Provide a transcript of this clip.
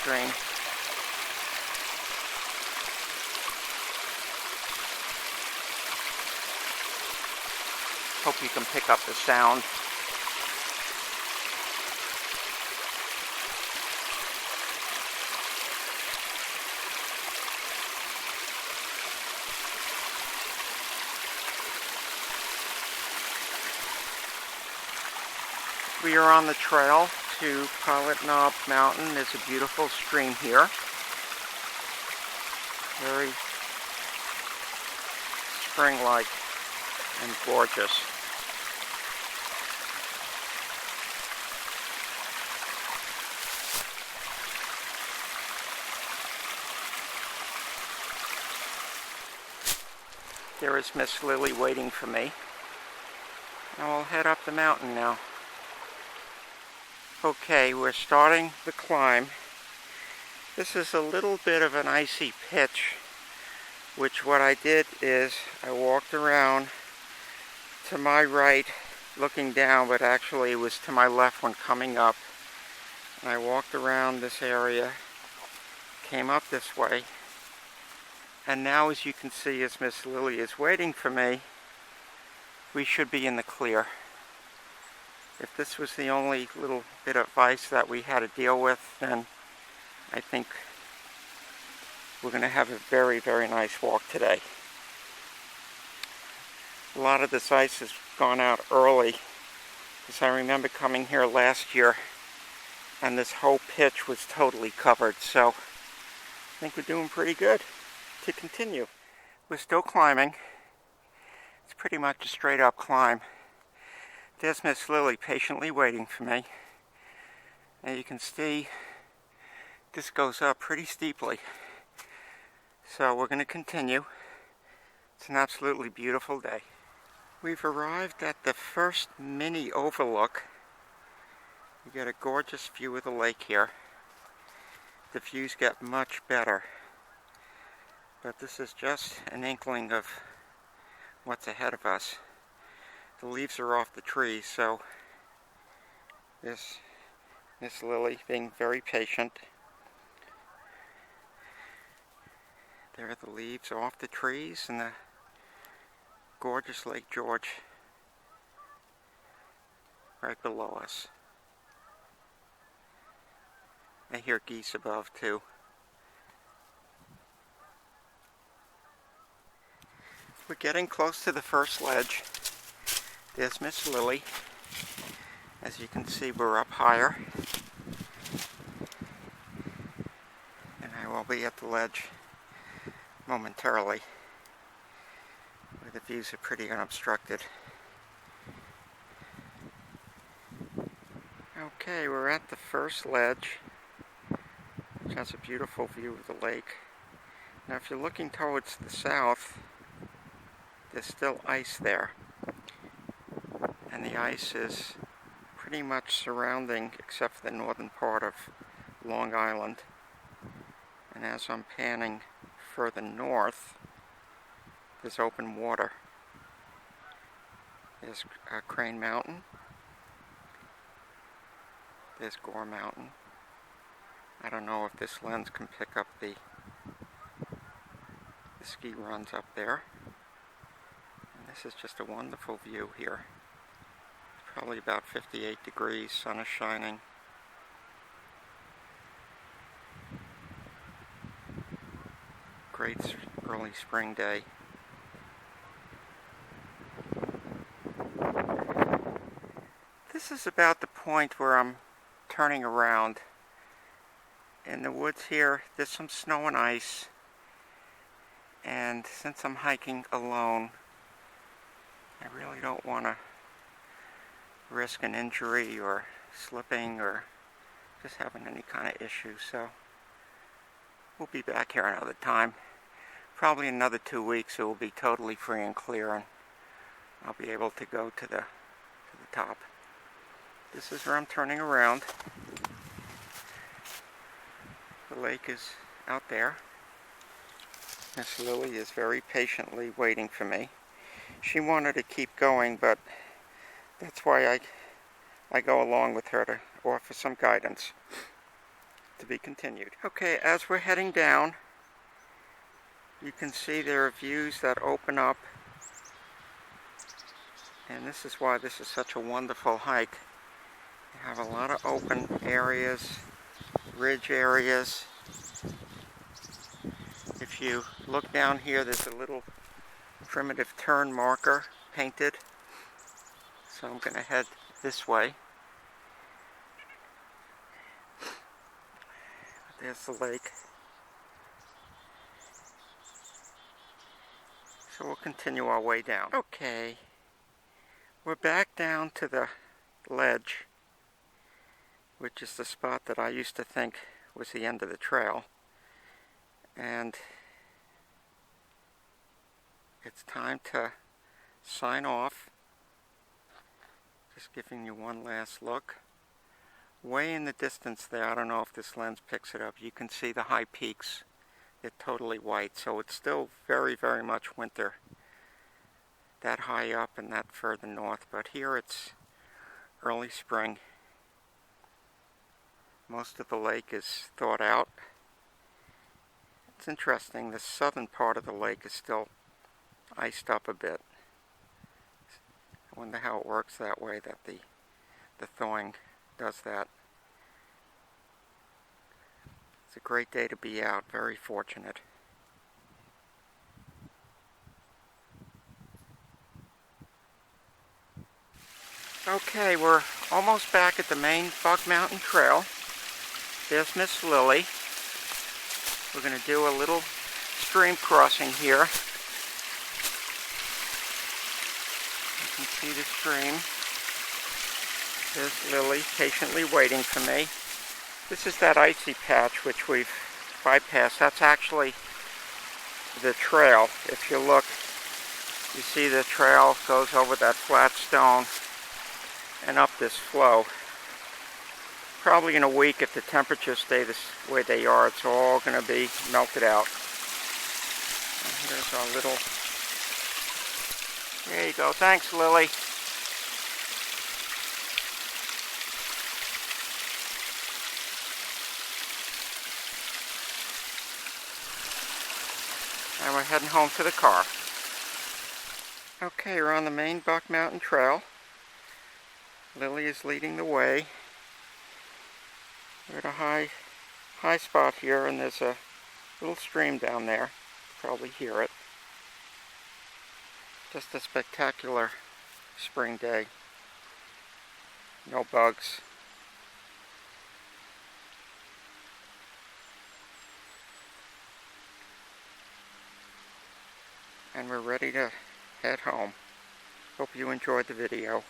stream. Hope you can pick up the sound. We are on the trail to Pilot Knob Mountain. There's a beautiful stream here. Very spring-like and gorgeous. There is Miss Lily waiting for me. And we'll head up the mountain now. Okay, we're starting the climb. This is a little bit of an icy pitch, which what I did is I walked around to my right looking down, but actually it was to my left when coming up. And I walked around this area, came up this way, and now as you can see, as Miss Lily is waiting for me, we should be in the clear. If this was the only little bit of ice that we had to deal with, then I think we're going to have a very, very nice walk today. A lot of this ice has gone out early, because I remember coming here last year and this whole pitch was totally covered, so I think we're doing pretty good to continue. We're still climbing. It's pretty much a straight up climb. There's Miss Lily patiently waiting for me. And you can see this goes up pretty steeply. So we're going to continue. It's an absolutely beautiful day. We've arrived at the first mini overlook. You get a gorgeous view of the lake here. The views get much better. But this is just an inkling of what's ahead of us. The leaves are off the trees, so this Miss Lily being very patient. There are the leaves off the trees and the gorgeous Lake George right below us. I hear geese above too. We're getting close to the first ledge. There's Miss Lily. As you can see, we're up higher. And I will be at the ledge momentarily, where the views are pretty unobstructed. Okay, we're at the first ledge, which has a beautiful view of the lake. Now if you're looking towards the south, there's still ice there. And the ice is pretty much surrounding, except for the northern part of Long Island. And as I'm panning further north, there's open water. There's Crane Mountain. There's Gore Mountain. I don't know if this lens can pick up the ski runs up there. And this is just a wonderful view here. Probably about 58 degrees, sun is shining. Great early spring day. This is about the point where I'm turning around. In the woods here, there's some snow and ice. And since I'm hiking alone, I really don't want to risk an injury or slipping or just having any kind of issue, so we'll be back here another time. Probably another 2 weeks it will be totally free and clear, and I'll be able to go to the top. This is where I'm turning around. The lake is out there. Miss Lily is very patiently waiting for me. She wanted to keep going, but that's why I go along with her to offer some guidance. To be continued. Okay, as we're heading down, you can see there are views that open up, and this is why this is such a wonderful hike. You have a lot of open areas, ridge areas. If you look down here, there's a little primitive turn marker painted, so I'm going to head this way. There's the lake. So we'll continue our way down. Okay, we're back down to the ledge, which is the spot that I used to think was the end of the trail. And it's time to sign off. Just giving you one last look. Way in the distance there, I don't know if this lens picks it up, you can see the high peaks. They're totally white, so it's still very, very much winter. That high up and that further north, but here it's early spring. Most of the lake is thawed out. It's interesting, the southern part of the lake is still iced up a bit. I wonder how it works that way, that the thawing does that. It's a great day to be out, very fortunate. Okay, we're almost back at the main Buck Mountain Trail. There's Miss Lily. We're going to do a little stream crossing here. You can see the stream. There's Lily patiently waiting for me. This is that icy patch which we've bypassed. That's actually the trail. If you look, you see the trail goes over that flat stone and up this flow. Probably in a week, if the temperatures stay the way they are, it's all going to be melted out. And here's our little... There you go. Thanks, Lily. And we're heading home to the car. Okay, we're on the main Buck Mountain Trail. Lily is leading the way. We're at a high spot here, and there's a little stream down there. You can probably hear it. Just a spectacular spring day. No bugs. And we're ready to head home. Hope you enjoyed the video.